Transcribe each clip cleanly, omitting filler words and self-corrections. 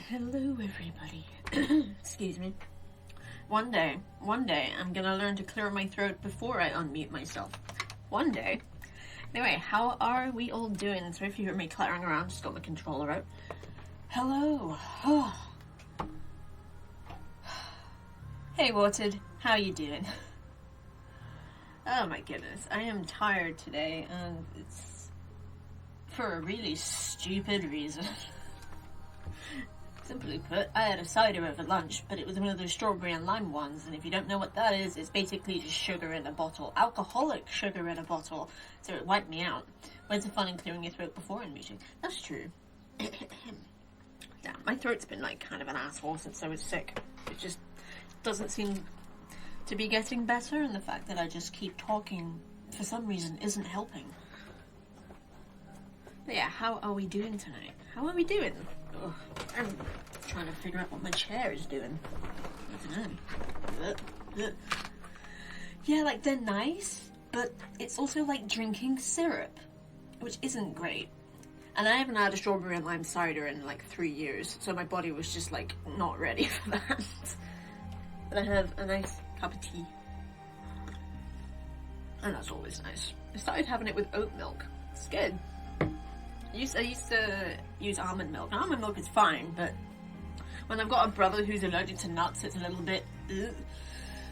Hello everybody. Excuse me. One day, I'm gonna learn to clear my throat before I unmute myself. One day. Anyway, how are we all doing? So if you hear me clattering around, just got my controller out. Hello. Hey Watered, how you doing? Oh my goodness, I am tired today, and it's for a really stupid reason. Simply put, I had a cider over lunch, but it was one of those strawberry and lime ones, and if you don't know what that is, it's basically just sugar in a bottle. Alcoholic sugar in a bottle. So it wiped me out. Where's the fun in clearing your throat before unmuting? That's true. Damn, my throat's been like kind of an asshole since I was sick. It just doesn't seem to be getting better, and the fact that I just keep talking for some reason isn't helping. But yeah, how are we doing tonight? How are we doing? Ugh, I'm trying to figure out what my chair is doing. I don't know. Yeah, like they're nice, but it's also like drinking syrup, which isn't great. And I haven't had a strawberry and lime cider in like 3 years, so my body was just like not ready for that. But I have a nice cup of tea, and that's always nice. I started having it with oat milk. It's good. I used to use almond milk. Almond milk is fine, but when I've got a brother who's allergic to nuts, it's a little bit ugh,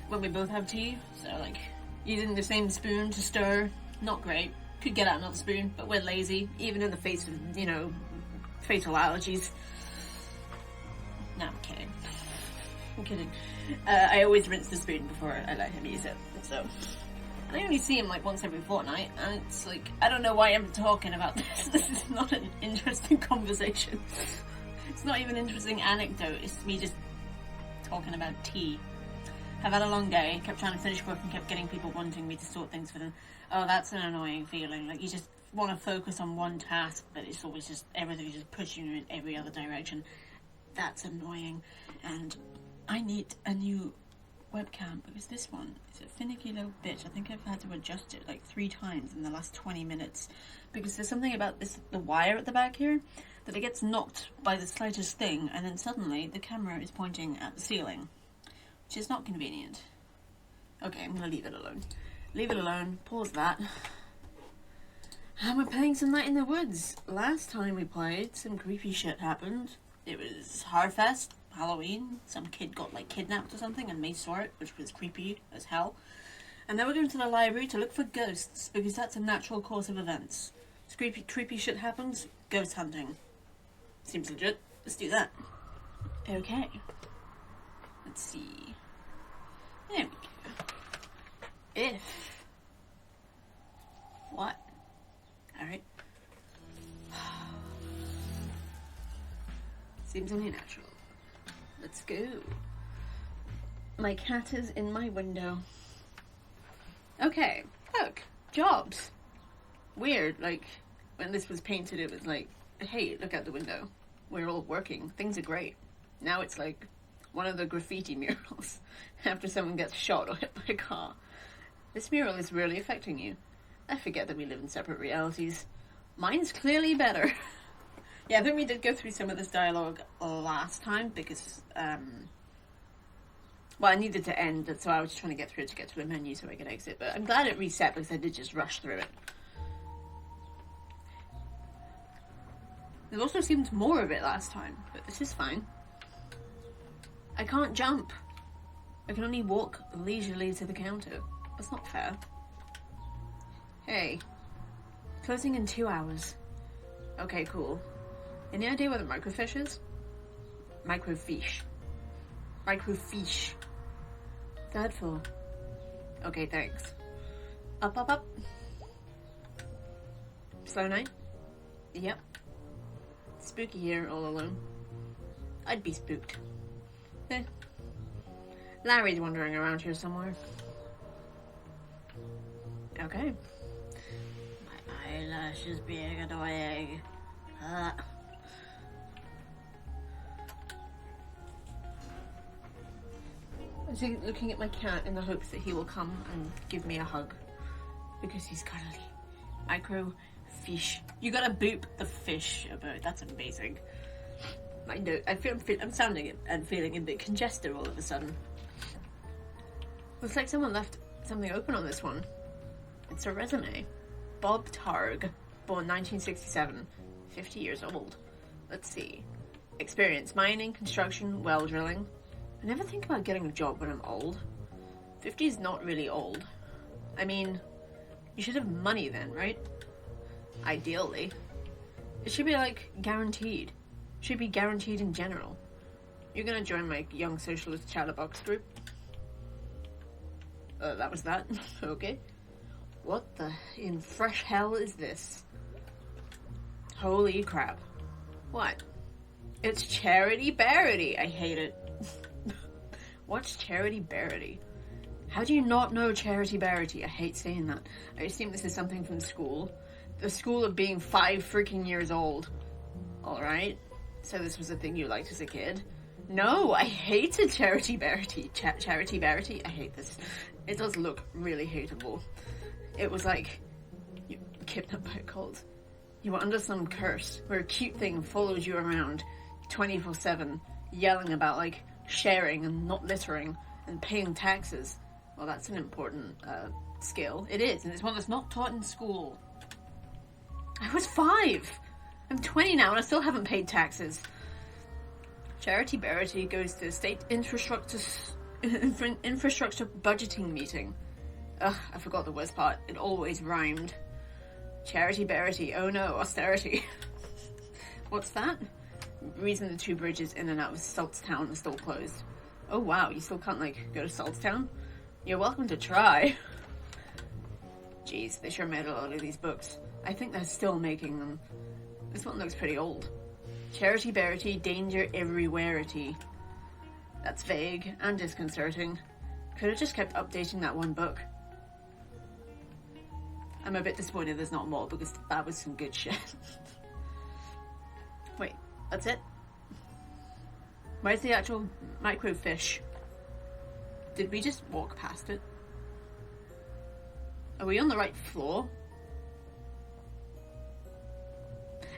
when we both have tea. So like using the same spoon to stir, not great. Could get out another spoon, but we're lazy, even in the face of, you know, fatal allergies. No, I'm kidding. I'm kidding. I always rinse the spoon before I let him use it. So. I only see him like once every fortnight, and it's like, I don't know why I'm talking about this. This is not an interesting conversation. It's not even an interesting anecdote. It's me just talking about tea. I've had a long day, kept trying to finish work and kept getting people wanting me to sort things for them. Oh, that's an annoying feeling. Like, you just want to focus on one task, but it's always just, everything's just pushing you in every other direction. That's annoying. And I need a new webcam, because this one is a finicky little bitch. I think I've had to adjust it like 3 times in the last 20 minutes because there's something about this, the wire at the back here, that it gets knocked by the slightest thing and then suddenly the camera is pointing at the ceiling, which is not convenient. Okay, I'm gonna leave it alone. Leave it alone, pause that. And we're playing some Night in the Woods. Last time we played, some creepy shit happened. It was Harfest, Halloween. Some kid got like kidnapped or something and May saw it, which was creepy as hell. And then we're going to the library to look for ghosts, because that's a natural course of events. If creepy shit happens, ghost hunting. Seems legit. Let's do that. Okay. Let's see. There we go. If. What? Alright. Seems only natural. Let's go. My cat is in my window. Okay, look, jobs. Weird, like, when this was painted it was like, hey, look out the window. We're all working. Things are great. Now it's like one of the graffiti murals after someone gets shot or hit by a car. This mural is really affecting you. I forget that we live in separate realities. Mine's clearly better. Yeah, I think we did go through some of this dialogue last time because, well, I needed to end it, so I was just trying to get through it to get to the menu so I could exit, but I'm glad it reset because I did just rush through it. There also seemed more of it last time, but this is fine. I can't jump. I can only walk leisurely to the counter. That's not fair. Hey. Closing in 2 hours. Okay, cool. Any idea what a microfiche is? Microfiche. Microfiche. Third floor. Okay, thanks. Up, up, up. Slow night? Yep. Spooky here, all alone. I'd be spooked. Eh. Larry's wandering around here somewhere. Okay. My eyelashes being annoying. I'm looking at my cat in the hopes that he will come and give me a hug. Because he's cuddly. Microfiche. You gotta boop the fish about. That's amazing. I know. I'm sounding and feeling a bit congested all of a sudden. Looks like someone left something open on this one. It's a resume. Bob Targ, born 1967, 50 years old. Let's see. Experience: mining, construction, well drilling. I never think about getting a job when I'm old. 50 is not really old. I mean, you should have money then, right? Ideally. It should be like guaranteed. It should be guaranteed in general. You're gonna join my Young Socialist Chatterbox group? That was that. Okay. What the in fresh hell is this? Holy crap. What? It's Charity Bearity. I hate it. What's Charity Bearity? How do you not know Charity Bearity? I hate saying that. I assume this is something from school. The school of being 5 freaking years old. Alright. So this was a thing you liked as a kid? No, I hated Charity Bearity. Charity Bearity? I hate this. It does look really hateable. It was like, you kidnapped by a cult. You were under some curse where a cute thing followed you around 24/7, yelling about, like, sharing and not littering and paying taxes. Well, that's an important skill. It is, and it's one that's not taught in school. I was 5! I'm 20 now and I still haven't paid taxes. Charity Bearity goes to state infrastructure budgeting meeting. Ugh, I forgot the worst part. It always rhymed. Charity Bearity. Oh no, austerity. What's that? Reason the 2 bridges in and out of Saltstown are still closed. Oh wow, you still can't, like, go to Saltstown? You're welcome to try. Jeez, they sure made a lot of these books. I think they're still making them. This one looks pretty old. Charity Bearity, danger everywhereity. That's vague and disconcerting. Could have just kept updating that one book. I'm a bit disappointed there's not more because that was some good shit. Wait, that's it? Where's the actual microfiche? Did we just walk past it? Are we on the right floor?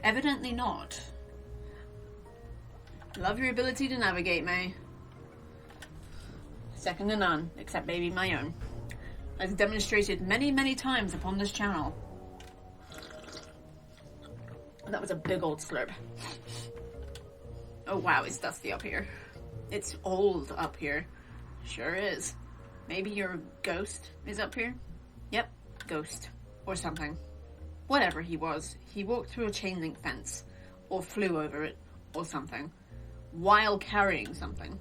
Evidently not. Love your ability to navigate, May. Second to none, except maybe my own. As demonstrated many, many times upon this channel. That was a big old slurp. Oh wow, it's dusty up here. It's old up here. Sure is. Maybe your ghost is up here? Yep, ghost. Or something. Whatever he was, he walked through a chain link fence. Or flew over it. Or something. While carrying something.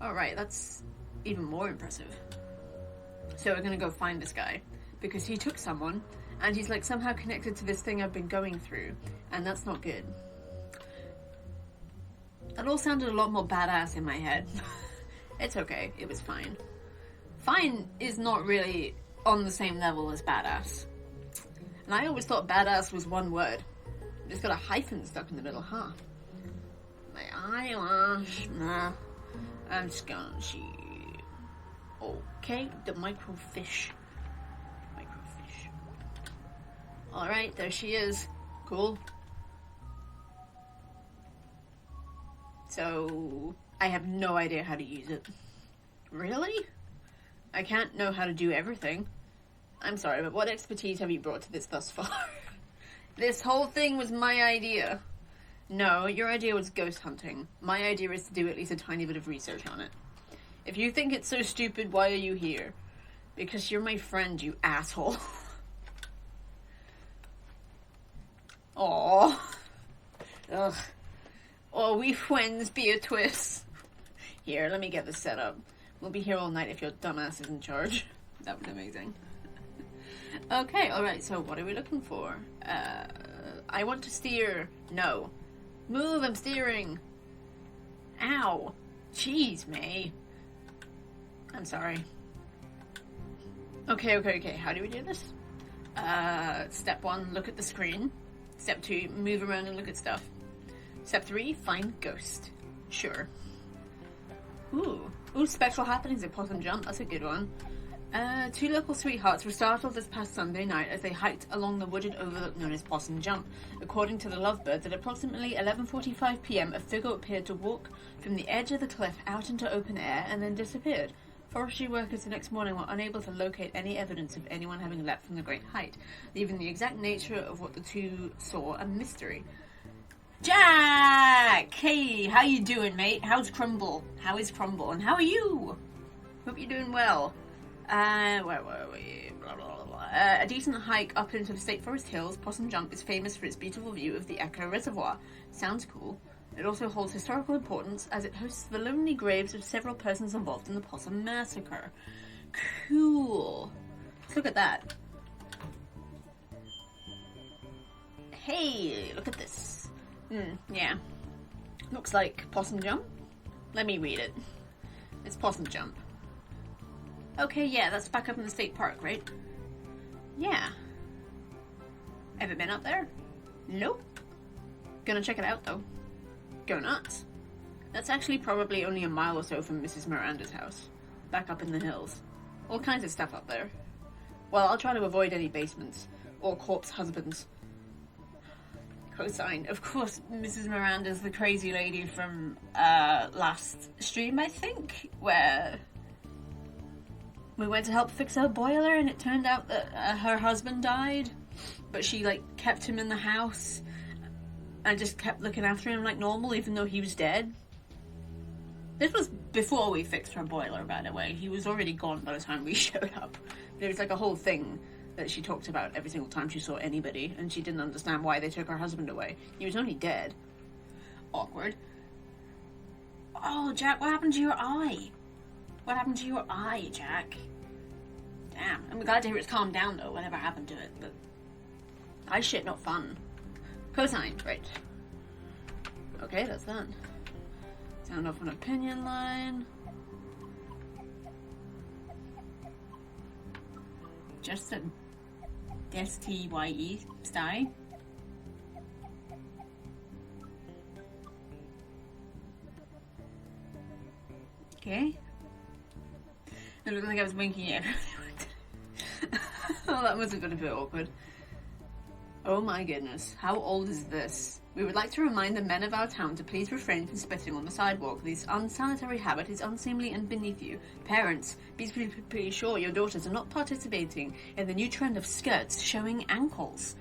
Alright, that's even more impressive. So we're gonna go find this guy. Because he took someone, and he's like somehow connected to this thing I've been going through. And that's not good. That all sounded a lot more badass in my head. It's okay, it was fine. Fine is not really on the same level as badass. And I always thought badass was one word. It's got a hyphen stuck in the middle, huh? My eyelash, nah. I'm just gonna see. Okay, the microfiche. Microfiche. Alright, there she is. Cool. So, I have no idea how to use it. Really? I can't know how to do everything. I'm sorry, but what expertise have you brought to this thus far? This whole thing was my idea. No, your idea was ghost hunting. My idea is to do at least a tiny bit of research on it. If you think it's so stupid, why are you here? Because you're my friend, you asshole. Aww. Ugh. Oh, we friends, Beatrice. Here, let me get this set up. We'll be here all night if your dumbass is in charge. That was amazing. Okay, alright, so what are we looking for? I want to steer. No. Move, I'm steering. Ow. Jeez, May. I'm sorry. Okay. How do we do this? Step 1, look at the screen. Step 2, move around and look at stuff. Step 3, find ghost. Sure. Ooh, spectral happenings at Possum Jump. That's a good one. Two local sweethearts were startled this past Sunday night as they hiked along the wooded overlook known as Possum Jump. According to the Lovebirds, at approximately 11:45 p.m, a figure appeared to walk from the edge of the cliff out into open air and then disappeared. Forestry workers the next morning were unable to locate any evidence of anyone having leapt from the great height, leaving the exact nature of what the two saw a mystery. Jack! Hey, how you doing, mate? How's Crumble? How is Crumble? And how are you? Hope you're doing well. Where were we? Blah, blah, blah. A decent hike up into the State Forest Hills, Possum Jump is famous for its beautiful view of the Echo Reservoir. Sounds cool. It also holds historical importance as it hosts the lonely graves of several persons involved in the Possum Massacre. Cool. Let's look at that. Hey, look at this. Yeah. Looks like Possum Jump. Let me read it. It's Possum Jump. Okay, yeah, that's back up in the state park, right? Yeah. Ever been up there? Nope. Gonna check it out, though. Go nuts. That's actually probably only a mile or so from Mrs. Miranda's house. Back up in the hills. All kinds of stuff up there. Well, I'll try to avoid any basements. Or corpse husbands. Cosine. Of course, Mrs. Miranda's the crazy lady from last stream, I think, where we went to help fix her boiler and it turned out that her husband died, but she, like, kept him in the house and just kept looking after him like normal even though he was dead. This was before we fixed her boiler, by the way. He was already gone by the time we showed up. There was, like, a whole thing that she talked about every single time she saw anybody, and she didn't understand why they took her husband away. He was only dead. Awkward. Oh, Jack, what happened to your eye? What happened to your eye, Jack? Damn. I'm glad to hear it's calmed down, though, whatever happened to it, but eye shit not fun. Cosine, right. Okay, that's that. Sound off an opinion line. Just a S-T-Y-E style. Okay. It looked like I was winking at everyone. Oh, that must have been a bit awkward. Oh my goodness, how old is this? We would like to remind the men of our town to please refrain from spitting on the sidewalk. This unsanitary habit is unseemly and beneath you. Parents, be sure your daughters are not participating in the new trend of skirts showing ankles.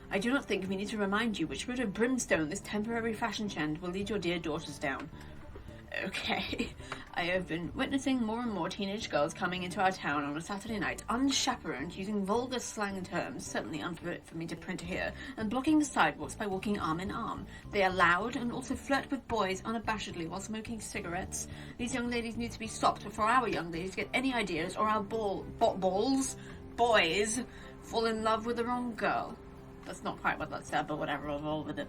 I do not think we need to remind you which road of brimstone this temporary fashion trend will lead your dear daughters down. Okay, I have been witnessing more and more teenage girls coming into our town on a Saturday night, unchaperoned, using vulgar slang terms, certainly unfit for me to print here, and blocking the sidewalks by walking arm in arm. They are loud and also flirt with boys unabashedly while smoking cigarettes. These young ladies need to be stopped before our young ladies get any ideas or our boys fall in love with the wrong girl. That's not quite what that said, but whatever, I'll roll with it.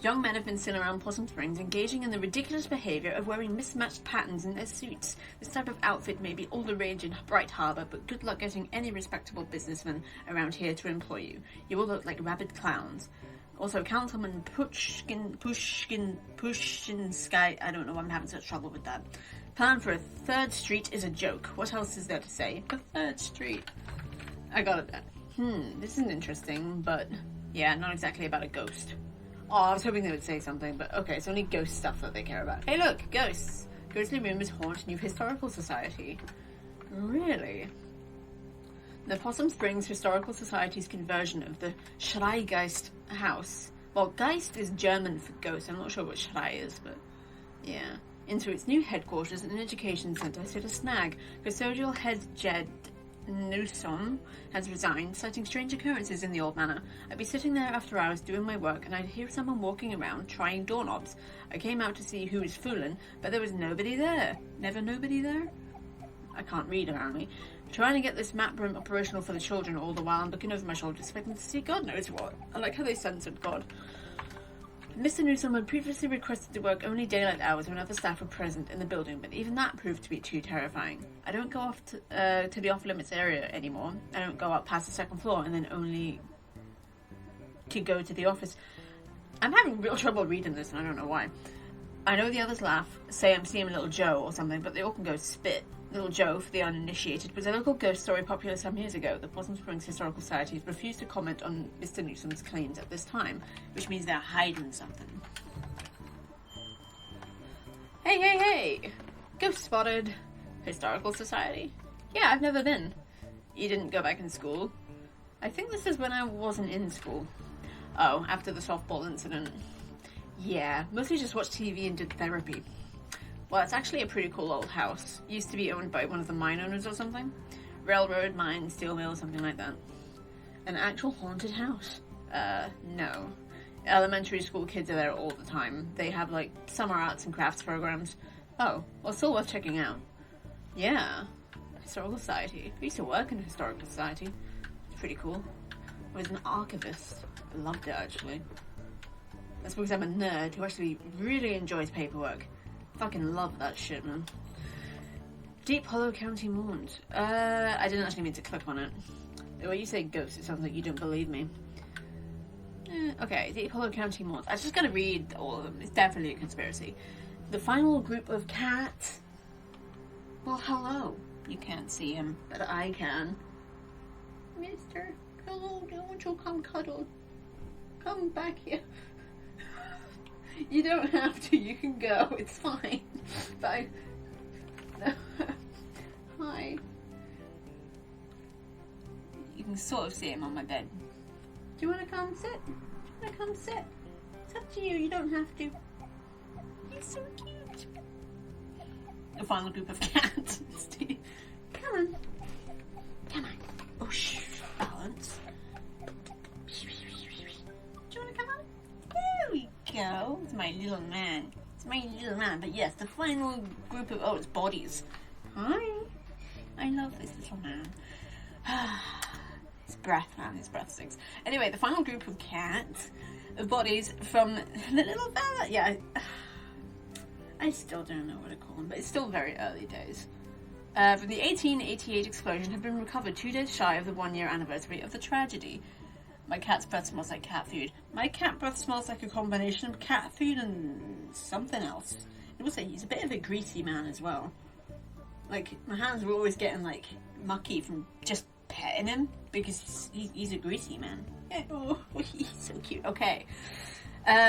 Young men have been seen around Possum Springs engaging in the ridiculous behaviour of wearing mismatched patterns in their suits. This type of outfit may be all the rage in Bright Harbour, but good luck getting any respectable businessman around here to employ you. You will look like rabid clowns. Also, Councilman Pushkin-Sky, I don't know why I'm having such trouble with that. Plan for a third street is a joke. What else is there to say? A third street. I got it then. This is interesting, but yeah, not exactly about a ghost. Oh, I was hoping they would say something, but okay, it's only ghost stuff that they care about. Hey look, ghosts! Ghostly rumors haunt New Historical Society. Really? The Possum Springs Historical Society's conversion of the Schreigeist house, well, Geist is German for ghost, I'm not sure what Schrei is, but yeah, into its new headquarters and education centre hit a snag. Custodial head Jed Newsom has resigned, citing strange occurrences in the old manor. I'd be sitting there after hours doing my work and I'd hear someone walking around trying doorknobs. I came out to see who was fooling, but there was nobody there. Never nobody there? I can't read around me. Trying to get this map room operational for the children all the while I'm looking over my shoulder expecting to see God knows what. I like how they censored God. Mr. Newsom had previously requested to work only daylight hours when other staff were present in the building, but even that proved to be too terrifying. I don't go off to the off-limits area anymore. I don't go up past the second floor and then only to go to the office. I'm having real trouble reading this and I don't know why. I know the others laugh, say I'm seeing little Joe or something, but they all can go spit. Little Joe, for the uninitiated, was a local ghost story popular some years ago. The Possum Springs Historical Society refused to comment on Mr. Newsom's claims at this time, which means they're hiding something. Hey, hey, hey! Ghost spotted. Historical Society? Yeah, I've never been. You didn't go back in school? I think this is when I wasn't in school. Oh, after the softball incident. Yeah, mostly just watched TV and did therapy. Well, it's actually a pretty cool old house. Used to be owned by one of the mine owners or something. Railroad, mine, steel mill, something like that. An actual haunted house? No. Elementary school kids are there all the time. They have, like, summer arts and crafts programs. Oh, well, still worth checking out. Yeah. Historical Society. I used to work in a Historical Society. It's pretty cool. I was an archivist. I loved it, actually. That's because I'm a nerd who actually really enjoys paperwork. Fucking love that shit, man. Deep Hollow County Mourns. I didn't actually mean to click on it. When you say ghosts, it sounds like you don't believe me. Okay, Deep Hollow County Mourns. I was just gonna read all of them. It's definitely a conspiracy. The final group of cats. Well, hello. You can't see him, but I can. Mister, hello, don't you come cuddle? Come back here. You don't have to, you can go, it's fine. Bye. Hi. You can sort of see him on my bed. Do you want to come sit? Do you want to come sit? It's up to you, you don't have to. He's so cute. The final group of cats. Steve. Come on. Come on. Oh, shh. Balance. Do you want to come on? There we go. It's my little man. It's my little man. But yes, the final group of... Oh, it's bodies. Hi. I love this little man. His breath, man. His breath stinks. Anyway, the final group of cats, of bodies from the little fella. Yeah, I still don't know what to call them, but it's still very early days. From the 1888 explosion have been recovered 2 days shy of the 1-year anniversary of the tragedy. My cat's breath smells like cat food. My cat breath smells like a combination of cat food and something else. I will say he's a bit of a greasy man as well. Like, my hands were always getting, like, mucky from just petting him because he's a greasy man. Yeah, oh, he's so cute. Okay.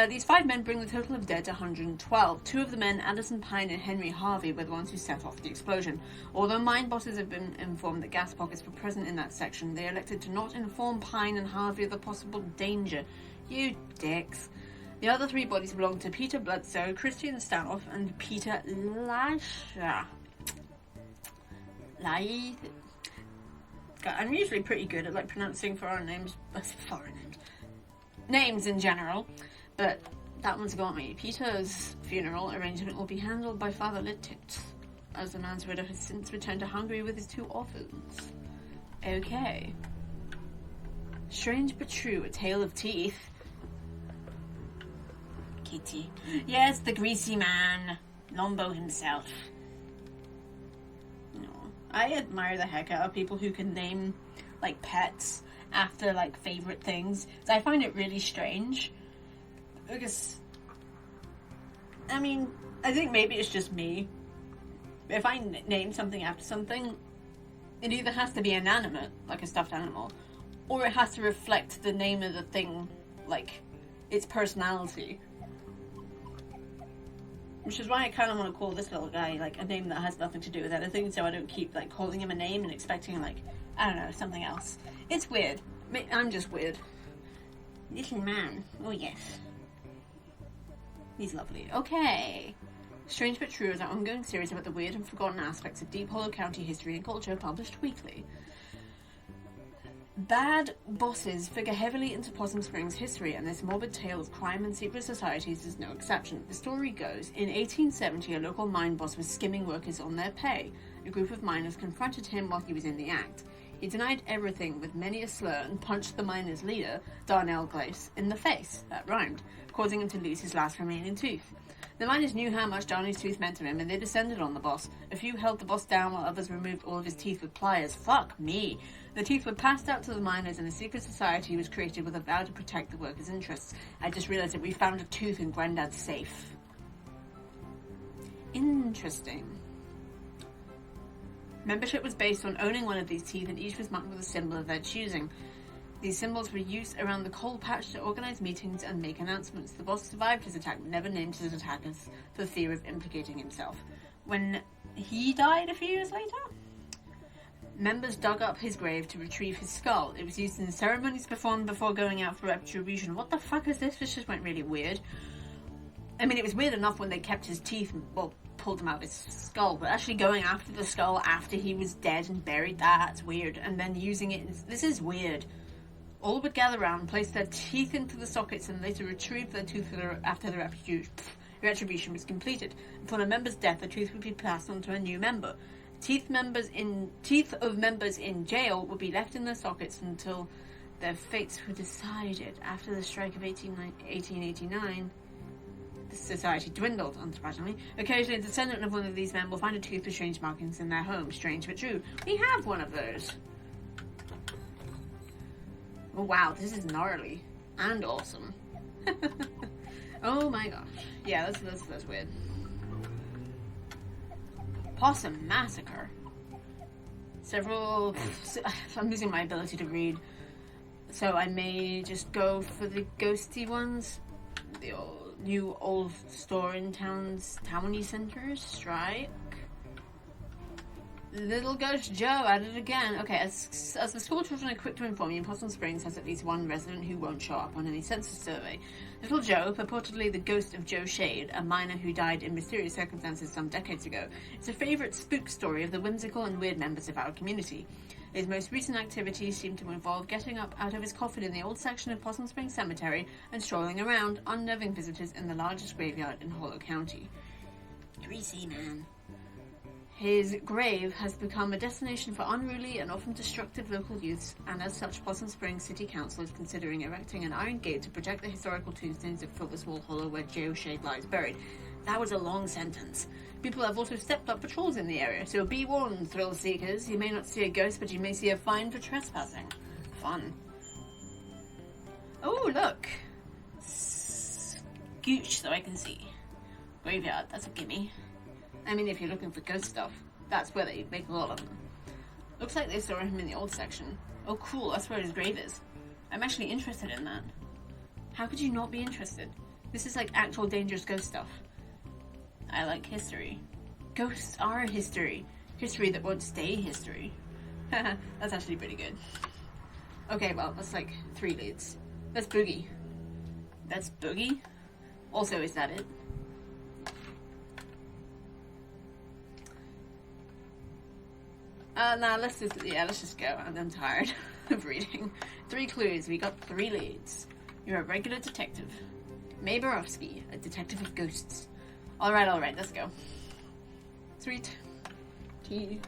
These 5 men bring the total of dead to 112. 2 of the men, Anderson Pine and Henry Harvey, were the ones who set off the explosion. Although mine bosses have been informed that gas pockets were present in that section, they elected to not inform Pine and Harvey of the possible danger. You dicks. The other 3 bodies belong to Peter Bledsoe, Christian Stanoff, and Peter Lasha. God, I'm usually pretty good at, like, pronouncing foreign names. Names in general. But that one's got me. Peter's funeral arrangement will be handled by Father Lititz, as the man's widow has since returned to Hungary with his 2 orphans. Okay. Strange but true, a tale of teeth. Kitty. Yes, the greasy man. Lombo himself. No. I admire the heck out of people who can name, like, pets after, like, favourite things. I find it really strange. Because, I mean, I think maybe it's just me. If I name something after something, it either has to be inanimate, like a stuffed animal, or it has to reflect the name of the thing, like, its personality. Which is why I kind of want to call this little guy, like, a name that has nothing to do with anything, so I don't keep, like, calling him a name and expecting, like, I don't know, something else. It's weird. I'm just weird. Little man. Oh, yes. He's lovely. Okay. Strange but True is an ongoing series about the weird and forgotten aspects of Deep Hollow County history and culture, published weekly. Bad bosses figure heavily into Possum Springs history, and this morbid tale of crime and secret societies is no exception. The story goes, in 1870, a local mine boss was skimming workers on their pay. A group of miners confronted him while he was in the act. He denied everything with many a slur and punched the miners' leader, Darnell Glace, in the face, that rhymed, causing him to lose his last remaining tooth. The miners knew how much Johnny's tooth meant to him, and they descended on the boss. A few held the boss down while others removed all of his teeth with pliers. Fuck me! The teeth were passed out to the miners, and a secret society was created with a vow to protect the workers' interests. I just realised that we found a tooth in Grandad's safe. Interesting. Membership was based on owning one of these teeth, and each was marked with a symbol of their choosing. These symbols were used around the coal patch to organize meetings and make announcements. The boss survived his attack, but never named his attackers for fear of implicating himself. When he died a few years later, members dug up his grave to retrieve his skull. It was used in ceremonies performed before going out for retribution. What the fuck is this? This just went really weird. I mean, it was weird enough when they kept his teeth and, well, pulled him out of his skull, but actually going after the skull after he was dead and buried, that's weird. And then using it, this is weird. All would gather round, place their teeth into the sockets, and later retrieve their tooth after the retribution was completed. Upon a member's death, the tooth would be passed on to a new member. Teeth of members in jail would be left in their sockets until their fates were decided. After the strike of 1889, the society dwindled, unsurprisingly. Occasionally, a descendant of one of these men will find a tooth with strange markings in their home. Strange but true. We have one of those. Oh wow, this is gnarly and awesome. Oh my gosh. Yeah, that's weird. Possum Massacre. I'm losing my ability to read, so I may just go for the ghosty ones. The new old store in towny centers. Strike. Little Ghost Joe at it again. Okay, as the school children are quick to inform you, Possum Springs has at least one resident who won't show up on any census survey. Little Joe, purportedly the ghost of Joe Shade, a miner who died in mysterious circumstances some decades ago, is a favourite spook story of the whimsical and weird members of our community. His most recent activities seem to involve getting up out of his coffin in the old section of Possum Springs Cemetery and strolling around, unnerving visitors in the largest graveyard in Hollow County. Greasy man. His grave has become a destination for unruly and often destructive local youths, and as such, Possum Springs City Council is considering erecting an iron gate to protect the historical tombstones that fill the small hollow where Joe Shade lies buried. That was a long sentence. People have also stepped up patrols in the area, so be warned, thrill seekers. You may not see a ghost, but you may see a fine for trespassing. Fun. Oh, look! Scooch, so I can see. Graveyard, that's a gimme. I mean, if you're looking for ghost stuff, that's where they make a lot of them. Looks like they store him in the old section. Oh cool, that's where his grave is. I'm actually interested in that. How could you not be interested? This is like actual dangerous ghost stuff. I like history. Ghosts are history. History that won't stay history. That's actually pretty good. Okay, well, that's like 3 leads. That's Boogie. That's Boogie? Also, is that it? Nah, let's just go. I'm tired of reading. 3 clues. We got 3 leads. You're a regular detective. May Borowski, a detective of ghosts. Alright, let's go. Sweet. Tea.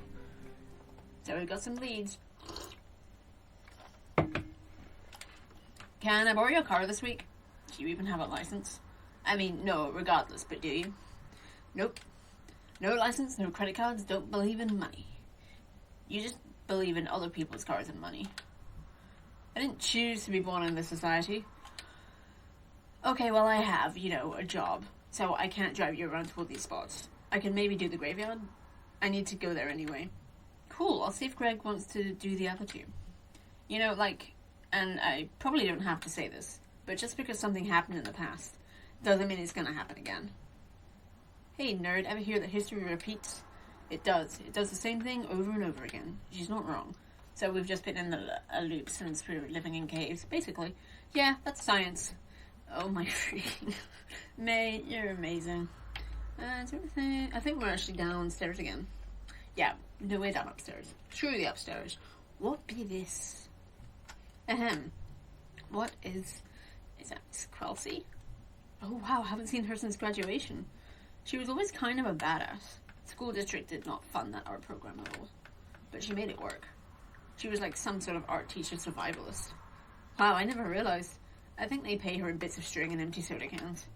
So we got some leads. Can I borrow your car this week? Do you even have a license? I mean, no, regardless, but do you? Nope. No license, no credit cards, don't believe in money. You just believe in other people's cars and money. I didn't choose to be born in this society. Okay, well I have, a job. So I can't drive you around to all these spots. I can maybe do the graveyard. I need to go there anyway. Cool, I'll see if Greg wants to do the other 2. And I probably don't have to say this, but just because something happened in the past doesn't mean it's gonna happen again. Hey nerd, ever hear that history repeats? It does. It does the same thing over and over again. She's not wrong. So we've just been in a loop since we were living in caves, basically. Yeah, that's science. Oh my freaking... May, you're amazing. I think we're actually downstairs again. Yeah, no way down upstairs. Truly upstairs. What be this? Ahem. What is that Miss Quelcy? Oh wow, haven't seen her since graduation. She was always kind of a badass. School district did not fund that art program at all, but she made it work. She was like some sort of art teacher survivalist. Wow, I never realized. I think they pay her in bits of string and empty soda cans.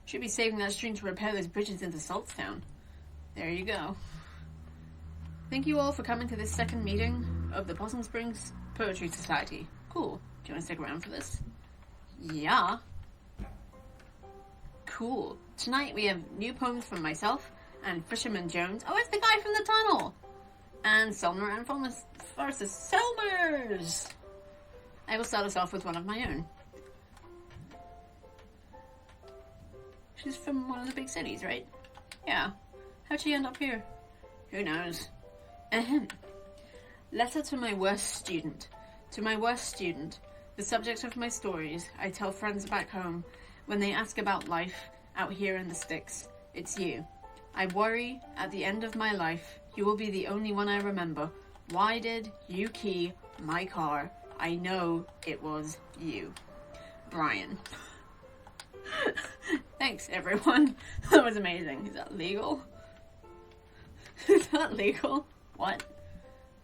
Should be saving that string to repair those bridges into Saltstown. There you go. Thank you all for coming to this second meeting of the Possum Springs Poetry Society. Cool. Do you want to stick around for this? Yeah. Cool. Tonight we have new poems from myself and Fisherman Jones. Oh, it's the guy from the tunnel! And Selmer and versus Selmers! I will start us off with one of my own. She's from one of the big cities, right? Yeah. How'd she end up here? Who knows? Ahem. Letter to my worst student. To my worst student, the subject of my stories I tell friends back home when they ask about life out here in the sticks. It's you. I worry at the end of my life you will be the only one I remember. Why did you key my car? I know it was you. Brian. Thanks, everyone. That was amazing. Is that legal? Is that legal? What?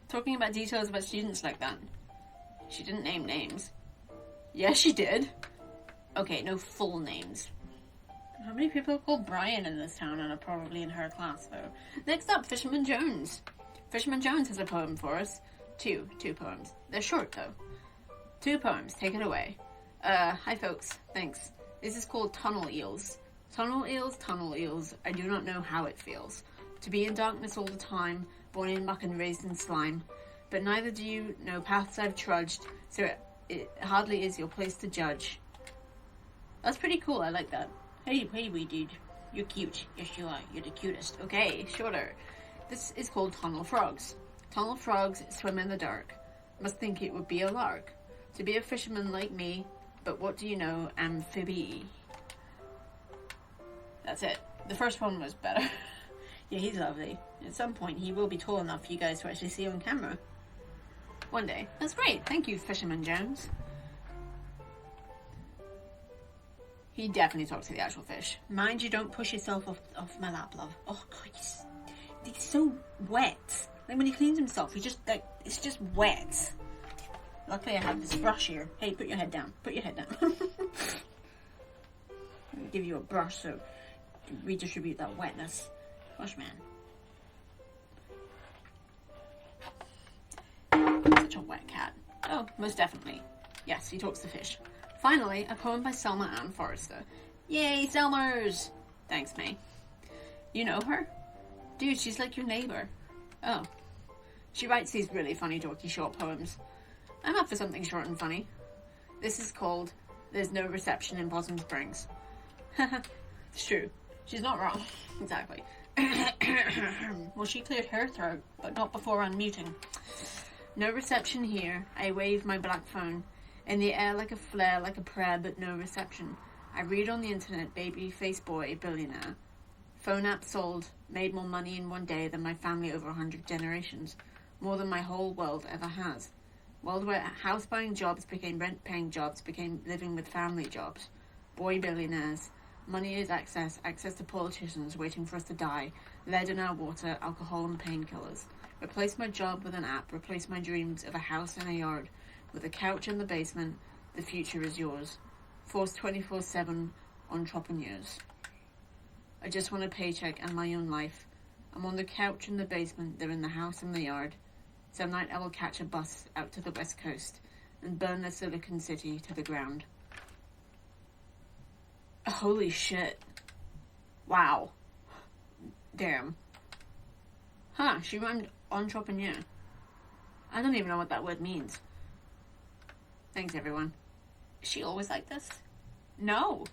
Talking about details about students like that. She didn't name names. Yes, she did. Okay, no full names. How many people are called Brian in this town and are probably in her class, though? Next up, Fisherman Jones. Fisherman Jones has a poem for us. Two poems. They're short, though. 2 poems. Take it away. Hi, folks. Thanks. This is called Tunnel Eels. Tunnel eels, tunnel eels. I do not know how it feels to be in darkness all the time, born in muck and raised in slime. But neither do you know paths I've trudged, so it hardly is your place to judge. That's pretty cool. I like that. Hey, wee dude. You're cute. Yes, you are. You're the cutest. Okay, shorter. This is called Tunnel Frogs. Tunnel frogs swim in the dark. Must think it would be a lark to be a fisherman like me, but what do you know, amphibi? That's it. The first one was better. Yeah, he's lovely. At some point, he will be tall enough for you guys to actually see on camera. One day. That's great. Thank you, Fisherman Jones. He definitely talks to the actual fish. Mind you, don't push yourself off my lap, love. Oh, God, he's so wet. Like, when he cleans himself, he just, like, it's just wet. Luckily, I have this brush here. Hey, put your head down. Put your head down. Let me give you a brush so to redistribute that wetness. Gosh, man. Such a wet cat. Oh, most definitely. Yes, he talks to fish. Finally, a poem by Selma Ann Forrester. Yay, Selmers! Thanks, May. You know her? Dude, she's like your neighbor. Oh. She writes these really funny, dorky short poems. I'm up for something short and funny. This is called There's No Reception in Possum Springs. It's true. She's not wrong. Exactly. Well, she cleared her throat, but not before unmuting. No reception here. I wave my black phone. In the air like a flare, like a prayer, but no reception. I read on the internet, baby face boy, billionaire. Phone app sold, made more money in one day than my family over 100 generations. More than my whole world ever has. World where house buying jobs became rent paying jobs, became living with family jobs. Boy billionaires. Money is access to politicians waiting for us to die, lead in our water, alcohol and painkillers. Replace my job with an app, replace my dreams of a house and a yard. With a couch in the basement, the future is yours. Force 24/7 entrepreneurs. I just want a paycheck and my own life. I'm on the couch in the basement, they're in the house and the yard. Some night I will catch a bus out to the west coast and burn the Silicon City to the ground. Holy shit. Wow. Damn. Huh, she rhymed entrepreneur. I don't even know what that word means. Thanks, everyone. Is she always like this? No.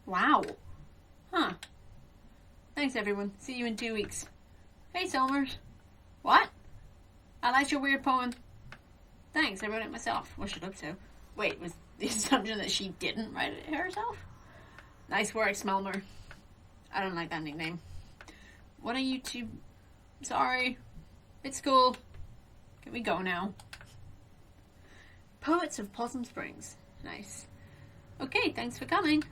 Wow. Huh. Thanks, everyone. See you in 2 weeks. Hey, Selmers. What? I liked your weird poem. Thanks, I wrote it myself. Or should hope so. Wait, was the assumption that she didn't write it herself? Nice work, Smelmer. I don't like that nickname. What are you two? Sorry. It's cool. Can we go now? Poets of Possum Springs. Nice. Okay, thanks for coming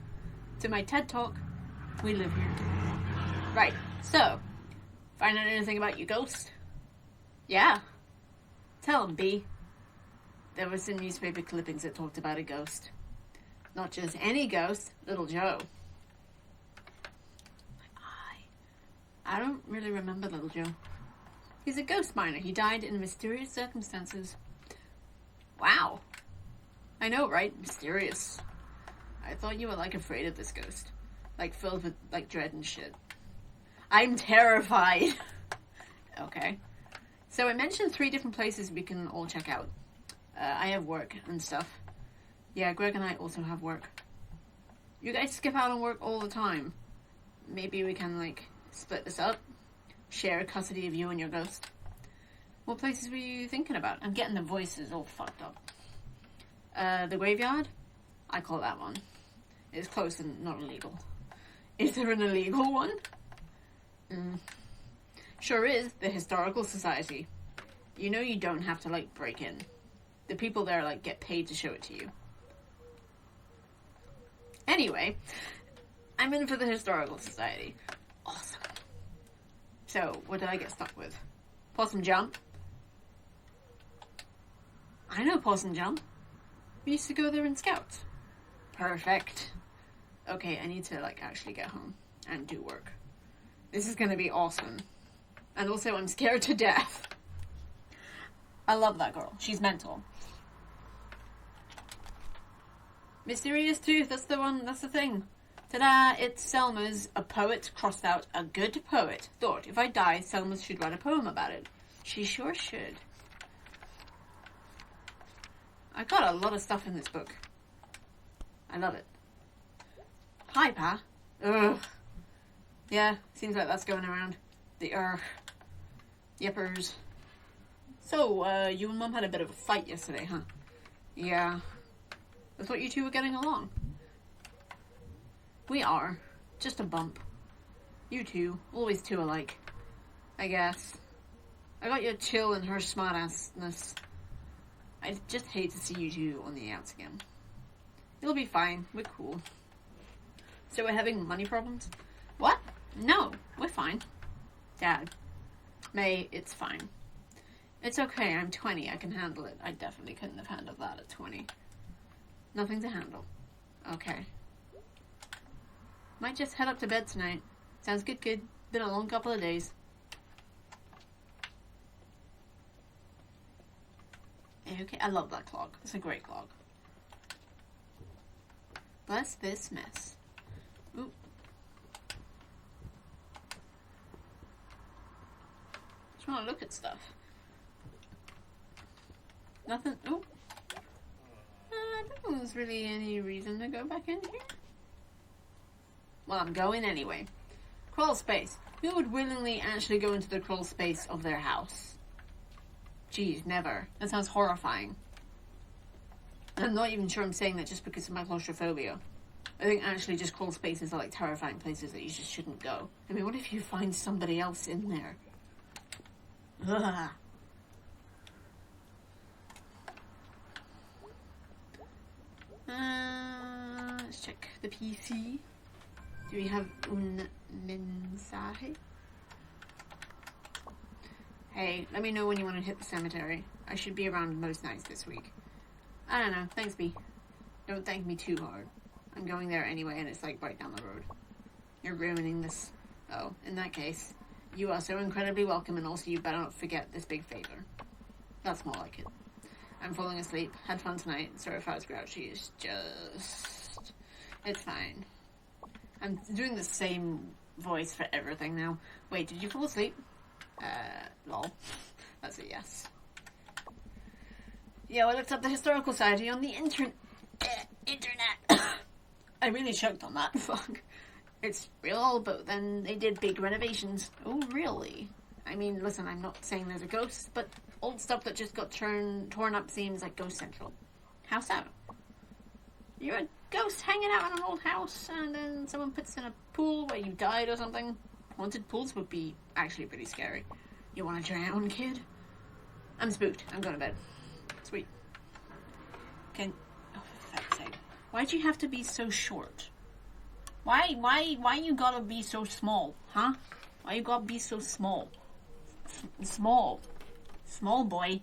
to my TED Talk. We live here. Right, so, find out anything about your ghost? Yeah. Tell 'em, B. There were some newspaper clippings that talked about a ghost. Not just any ghost, Little Joe. I don't really remember Little Joe. He's a ghost miner. He died in mysterious circumstances. Wow. I know, right? Mysterious. I thought you were, like, afraid of this ghost. Like, filled with, like, dread and shit. I'm terrified. Okay. So I mentioned 3 different places we can all check out. I have work and stuff. Yeah, Greg and I also have work. You guys skip out on work all the time. Maybe we can, like, split this up. Share custody of you and your ghost. What places were you thinking about? I'm getting the voices all fucked up. The graveyard? I call that one. It's close and not illegal. Is there an illegal one? Sure is. The Historical Society. You know you don't have to, like, break in. The people there, like, get paid to show it to you. Anyway, I'm in for the Historical Society. Awesome. So, what did I get stuck with? Possum Jump. I know Possum Jump. We used to go there in Scouts. Perfect. Okay, I need to, like, actually get home and do work. This is gonna be awesome. And also, I'm scared to death. I love that girl. She's mental. Mysterious Tooth, that's the one, that's the thing. Ta-da, it's Selma's, a poet crossed out, a good poet. Thought, if I die, Selma should write a poem about it. She sure should. I got a lot of stuff in this book. I love it. Hi, Pa. Ugh. Yeah, seems like that's going around. The Yippers. So, you and Mum had a bit of a fight yesterday, huh? Yeah. I thought you two were getting along. We are. Just a bump. You two. Always two alike. I guess. I got your chill and her smartassness. I just hate to see you two on the outs again. It'll be fine. We're cool. So we're having money problems? What? No, we're fine. Dad. May, it's fine. It's okay, I'm 20, I can handle it. I definitely couldn't have handled that at 20. Nothing to handle. Okay. Might just head up to bed tonight. Sounds good, kid. Been a long couple of days. Okay, I love that clock. It's a great clock. Bless this mess. Ooh. Just want to look at stuff. Nothing. Ooh. I don't think there's really any reason to go back in here. Well, I'm going anyway. Crawl space. Who would willingly actually go into the crawl space of their house? Jeez, never. That sounds horrifying. I'm not even sure I'm saying that just because of my claustrophobia. I think actually just crawl spaces are like terrifying places that you just shouldn't go. I mean, what if you find somebody else in there? Ugh. Let's check the PC. Do we have un mensaje? Hey, let me know when you want to hit the cemetery. I should be around most nights this week. I don't know. Thanks, B. Don't thank me too hard. I'm going there anyway, and it's like right down the road. You're ruining this. Oh, in that case, you are so incredibly welcome, and also you better not forget this big favor. That's more like it. I'm falling asleep. Had fun tonight. Sorry if I was grouchy. It's just... It's fine. I'm doing the same voice for everything now. Wait, did you fall asleep? Lol. That's a yes. Yeah, I looked up the Historical Society on the internet. I really choked on that. Fuck. It's real, but then they did big renovations. Oh, really? I mean, listen, I'm not saying there's a ghost, but old stuff that just got torn up seems like Ghost Central. How so? You're a ghost hanging out in an old house, and then someone puts in a pool where you died or something. Haunted pools would be actually pretty scary. You want to drown, kid? I'm spooked. I'm going to bed. Sweet. Oh, for fuck's sake. Why'd you have to be so short? Why you gotta be so small, huh? Why you gotta be so small? Small. Small boy.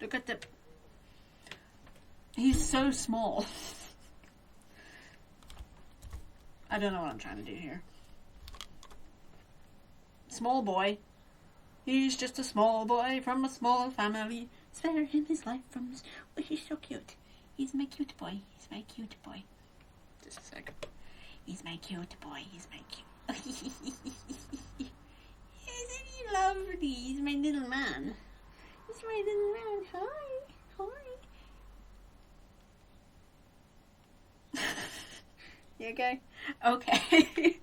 Look at the... He's so small. I don't know what I'm trying to do here. Small boy. He's just a small boy from a small family. Spare him his life from... Oh, he's so cute. He's my cute boy. He's my cute boy. Just a sec. He's my cute boy. He's my cute... Isn't he lovely? see. He's my little man. He's my little man. Hi. Hi. You okay? Okay.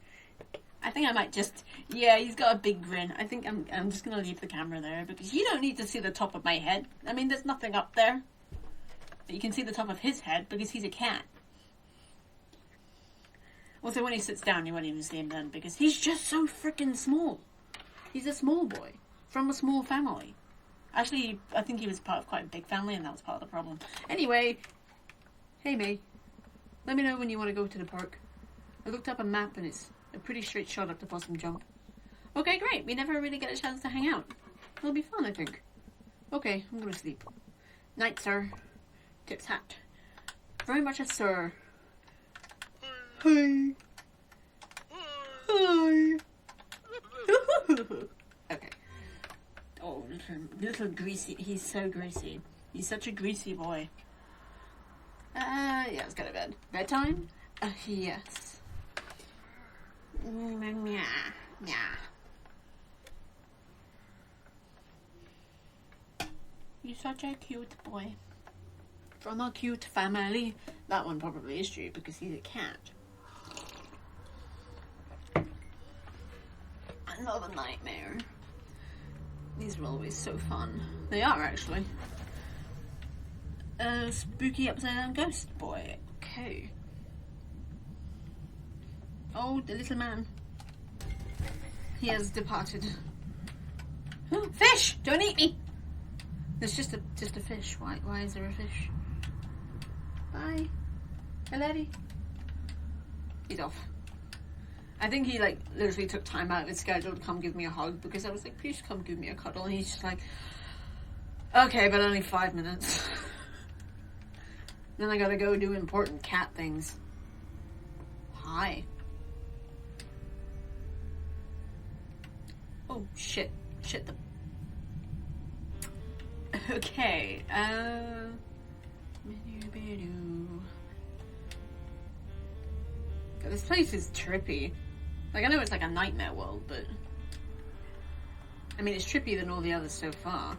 I think I might just... Yeah, he's got a big grin. I think I'm just going to leave the camera there because you don't need to see the top of my head. I mean, there's nothing up there. But you can see the top of his head because he's a cat. Also, when he sits down, you won't even see him then because he's just so freaking small. He's a small boy from a small family. Actually, I think he was part of quite a big family and that was part of the problem. Anyway, hey May, let me know when you want to go to the park. I looked up a map and it's a pretty straight shot up the Possum Jump. Okay, great. We never really get a chance to hang out. It'll be fun, I think. Okay, I'm going to sleep. Night, sir. Tips hat. Very much a sir. Hi. Hi. Okay. Oh, little greasy. He's so greasy. He's such a greasy boy. Yeah, let's go to bed. Bedtime? Yes. Yeah. You're such a cute boy. From a cute family. That one probably is true because he's a cat. Another nightmare. These are always so fun. They are actually. Spooky upside down ghost boy. Okay. Oh, the little man. He has departed. Oh, fish! Don't eat me! There's just a fish. Why is there a fish? Bye. Hello. He's off. I think he literally took time out of his schedule to come give me a hug because I was like, please come give me a cuddle, and he's just like, okay, but only 5 minutes. Then I gotta go do important cat things. Hi. Oh shit. Okay, this place is trippy. I know it's like a nightmare world, but I mean, it's trippier than all the others so far.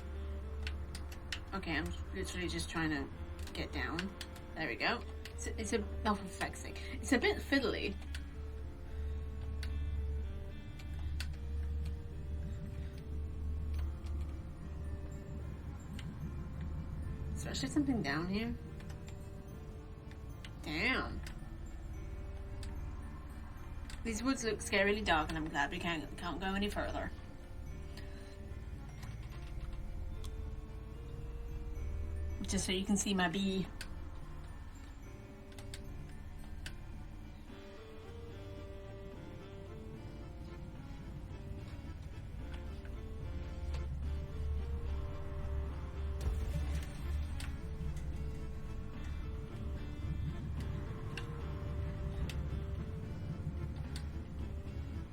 Okay, I'm literally just trying to get down. There we go. It's a for fuck's sake. It's a bit fiddly. Especially something down here. Damn. These woods look scarily dark and I'm glad we can't go any further. Just so you can see my bee.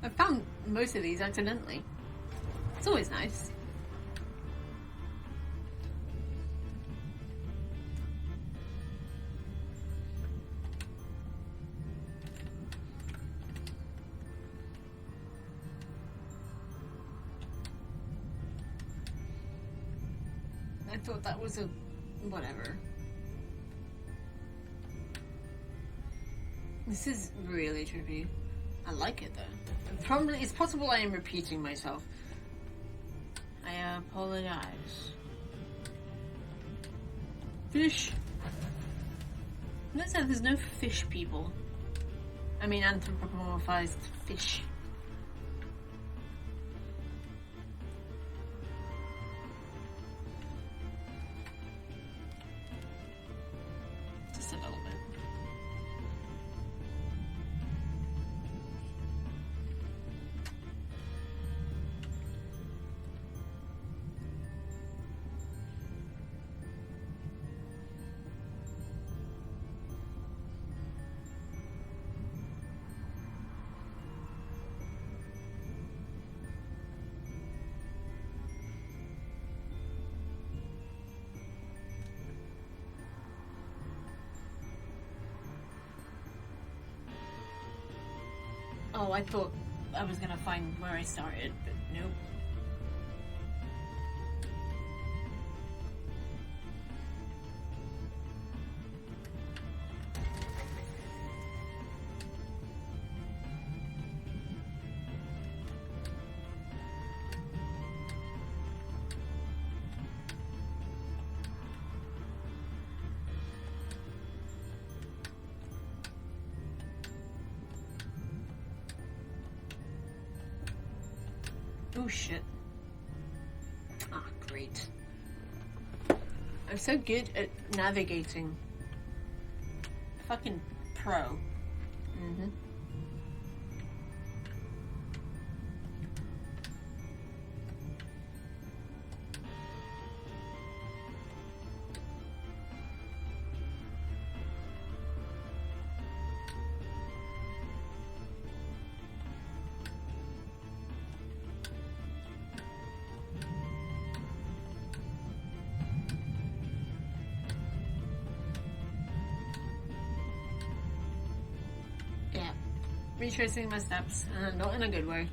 I found most of these accidentally. It's always nice. I thought that was a whatever. This is really trippy. I like it though. Probably, it's possible I am repeating myself. I apologize. Fish. Let's say there's no fish people. I mean anthropomorphized fish. Just a little bit. Oh, I thought I was gonna find where I started, but nope. Oh shit. Ah, great. I'm so good at navigating. Fucking pro. Mm-hmm. Retracing my steps, and not in a good way.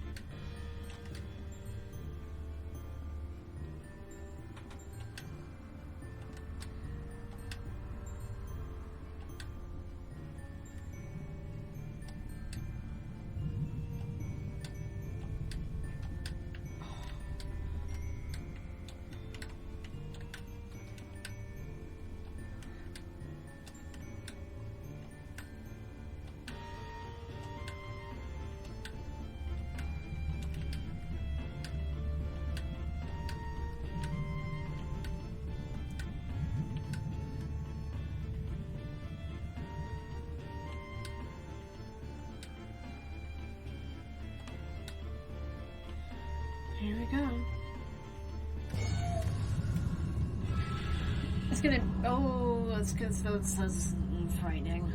Here we go. It's gonna. Oh, that's good. That's frightening.